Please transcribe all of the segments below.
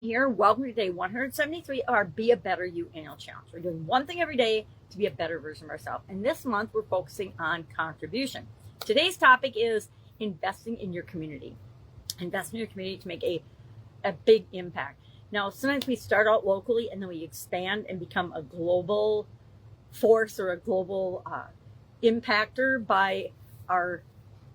Here. Welcome to day 173 of our Be a Better You annual challenge. We're doing one thing every day to be a better version of ourselves. And this month we're focusing on contribution. Today's topic is investing in your community. Invest in your community to make a big impact. Now, sometimes we start out locally and then we expand and become a global force or a global impactor by our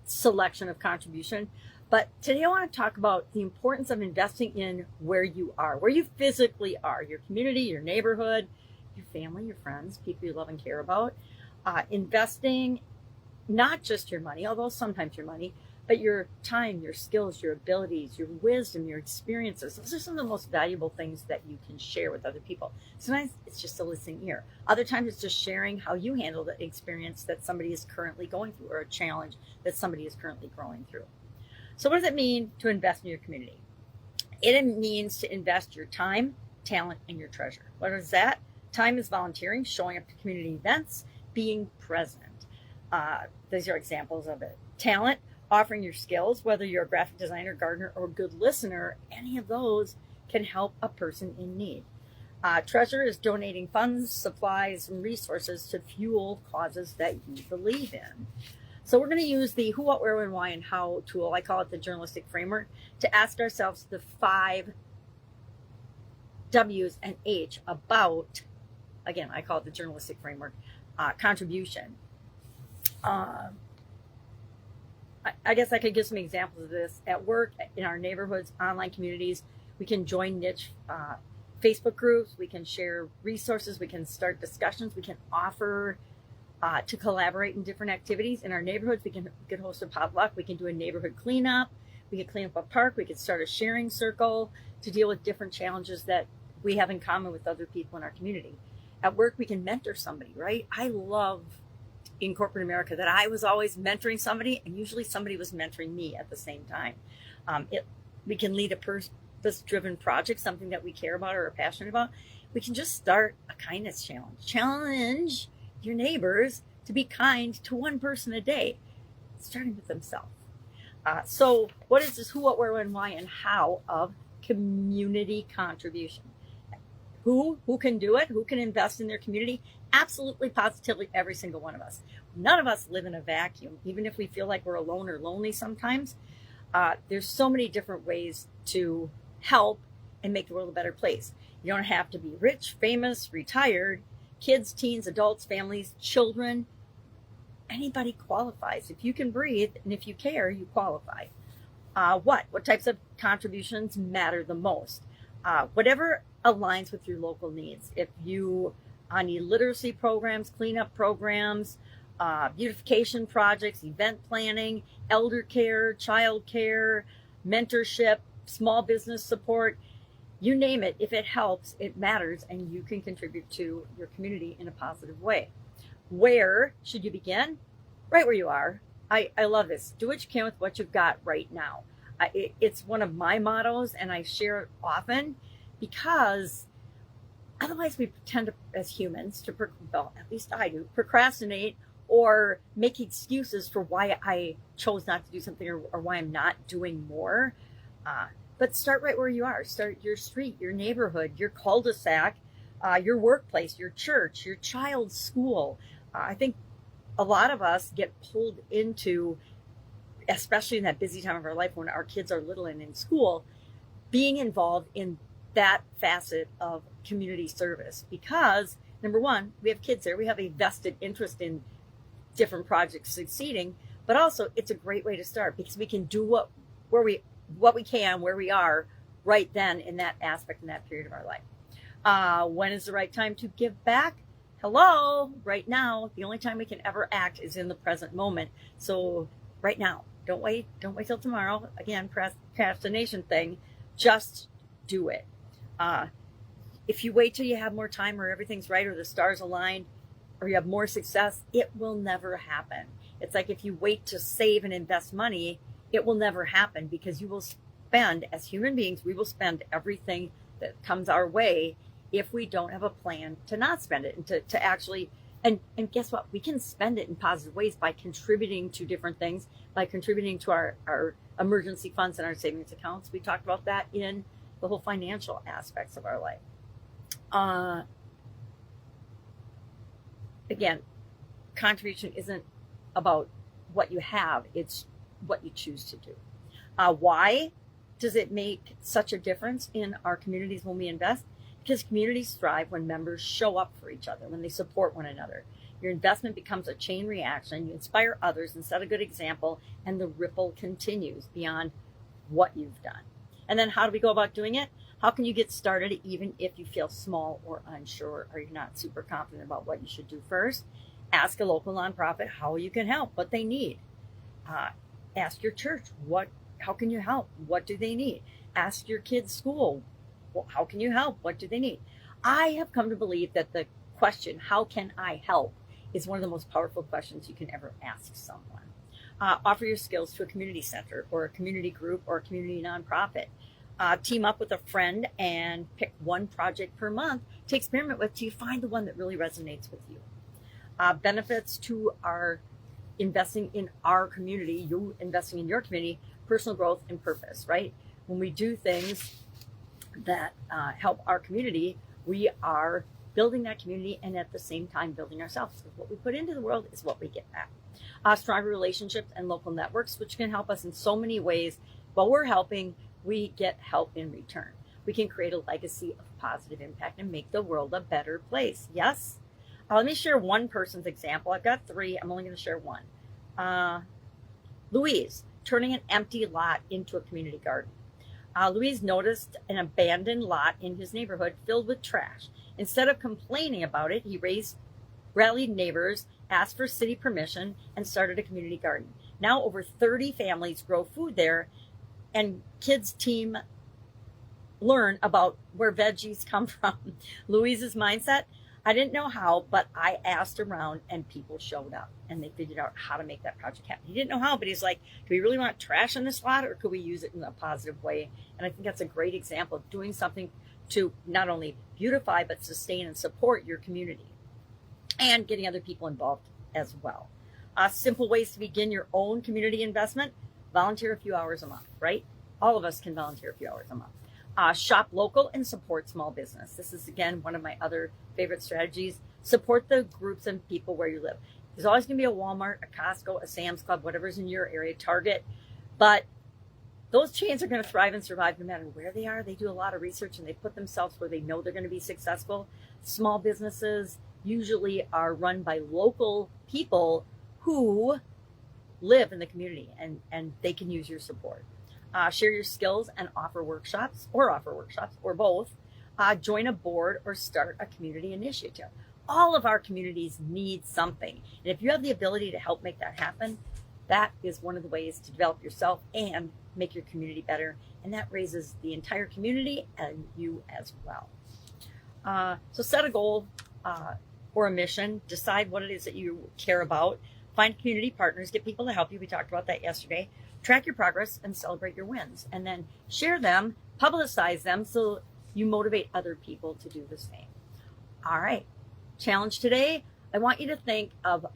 selection of contribution. But today I want to talk about the importance of investing in where you are, where you physically are, your community, your neighborhood, your family, your friends, people you love and care about. Investing not just your money, although sometimes your money, but your time, your skills, your abilities, your wisdom, your experiences. Those are some of the most valuable things that you can share with other people. Sometimes it's just a listening ear. Other times it's just sharing how you handle the experience that somebody is currently going through or a challenge that somebody is currently growing through. So what does it mean to invest in your community? It means to invest your time, talent, and your treasure. What is that? Time is volunteering, showing up to community events, being present. These are examples of it. Talent, offering your skills, whether you're a graphic designer, gardener, or good listener, any of those can help a person in need. Treasure is donating funds, supplies, and resources to fuel causes that you believe in. So we're going to use the who, what, where, when, why, and how tool. I call it the Journalistic Framework, to ask ourselves the 5 W's and H about, again, I call it the Journalistic Framework, contribution. I guess I could give some examples of this. At work, in our neighborhoods, online communities, we can join niche Facebook groups, we can share resources, we can start discussions, we can offer to collaborate in different activities. In our neighborhoods, we can host a potluck, we can do a neighborhood cleanup, we can clean up a park, we can start a sharing circle to deal with different challenges that we have in common with other people in our community. At work, we can mentor somebody, right? I love in corporate America that I was always mentoring somebody, and usually somebody was mentoring me at the same time. We can lead a purpose-driven project, something that we care about or are passionate about. We can just start a kindness challenge. Challenge your neighbors to be kind to one person a day, starting with themselves. So what is this who, what, where, when, why, and how of community contribution? Who can do it? Who can invest in their community? Absolutely, positively, every single one of us. None of us live in a vacuum, even if we feel like we're alone or lonely sometimes. There's so many different ways to help and make the world a better place. You don't have to be rich, famous, retired. Kids, teens, adults, families, children, anybody qualifies. If you can breathe and if you care, you qualify. What types of contributions matter the most? Whatever aligns with your local needs. If you need literacy programs, cleanup programs, beautification projects, event planning, elder care, child care, mentorship, small business support, you name it, if it helps, it matters, and you can contribute to your community in a positive way. Where should you begin? Right where you are. I love this. Do what you can with what you've got right now. It's one of my mottos, and I share it often because otherwise we tend to, as humans, well, at least I do, procrastinate or make excuses for why I chose not to do something or why I'm not doing more. But start right where you are. Start your street, your neighborhood, your cul-de-sac, your workplace, your church, your child's school. I think a lot of us get pulled into, especially in that busy time of our life when our kids are little and in school, being involved in that facet of community service. Because, number one, we have kids there. We have a vested interest in different projects succeeding. But also, it's a great way to start because we can do what we can where we are right then in that aspect, in that period of our life. When is the right time to give back? Hello, right now. The only time we can ever act is in the present moment. So right now, don't wait till tomorrow. Again, procrastination thing, just do it. If you wait till you have more time or everything's right or the stars aligned or you have more success, it will never happen. It's like if you wait to save and invest money, it will never happen because you will spend, as human beings, we will spend everything that comes our way if we don't have a plan to not spend it and to actually, and guess what? We can spend it in positive ways by contributing to different things, by contributing to our emergency funds and our savings accounts. We talked about that in the whole financial aspects of our life. Again, contribution isn't about what you have, it's what you choose to do. Why does it make such a difference in our communities when we invest? Because communities thrive when members show up for each other, when they support one another. Your investment becomes a chain reaction. You inspire others and set a good example, and the ripple continues beyond what you've done. And then how do we go about doing it? How can you get started even if you feel small or unsure, or you're not super confident about what you should do first? Ask a local nonprofit how you can help, what they need. Ask your church, how can you help? What do they need? Ask your kids' school, well, how can you help? What do they need? I have come to believe that the question, how can I help, is one of the most powerful questions you can ever ask someone. Offer your skills to a community center or a community group or a community nonprofit. Team up with a friend and pick one project per month to experiment with till you find the one that really resonates with you. Benefits to our investing in our community, you investing in your community, personal growth and purpose, right? When we do things that help our community, we are building that community and at the same time building ourselves. So what we put into the world is what we get back. Stronger relationships and local networks, which can help us in so many ways. While we're helping, we get help in return. We can create a legacy of positive impact and make the world a better place. Yes? Let me share one person's example. I've got three. I'm only going to share one. Louise, turning an empty lot into a community garden. Louise noticed an abandoned lot in his neighborhood filled with trash. Instead of complaining about it, he rallied neighbors, asked for city permission, and started a community garden. Now over 30 families grow food there, and kids' team learn about where veggies come from. Louise's mindset, I didn't know how, but I asked around and people showed up and they figured out how to make that project happen. He didn't know how, but he's like, do we really want trash in this lot or could we use it in a positive way? And I think that's a great example of doing something to not only beautify, but sustain and support your community and getting other people involved as well. Simple ways to begin your own community investment. Volunteer a few hours a month, right? All of us can volunteer a few hours a month. Shop local and support small business. This is, again, one of my other favorite strategies. Support the groups and people where you live. There's always going to be a Walmart, a Costco, a Sam's Club, whatever's in your area, Target. But those chains are going to thrive and survive no matter where they are. They do a lot of research and they put themselves where they know they're going to be successful. Small businesses usually are run by local people who live in the community and they can use your support. Share your skills and offer workshops or both. Join a board or start a community initiative. All of our communities need something. And if you have the ability to help make that happen, that is one of the ways to develop yourself and make your community better. And that raises the entire community and you as well. So set a goal or a mission. Decide what it is that you care about. Find community partners. Get people to help you. We talked about that yesterday. Track your progress and celebrate your wins. And then share them, publicize them so you motivate other people to do the same. All right. Challenge today. I want you to think of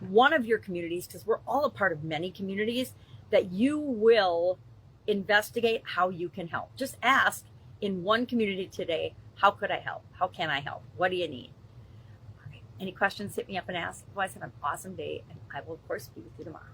one of your communities, because we're all a part of many communities, that you will investigate how you can help. Just ask in one community today, how could I help? How can I help? What do you need? All right. Any questions, hit me up and ask. Otherwise, have an awesome day, and I will, of course, be with you tomorrow.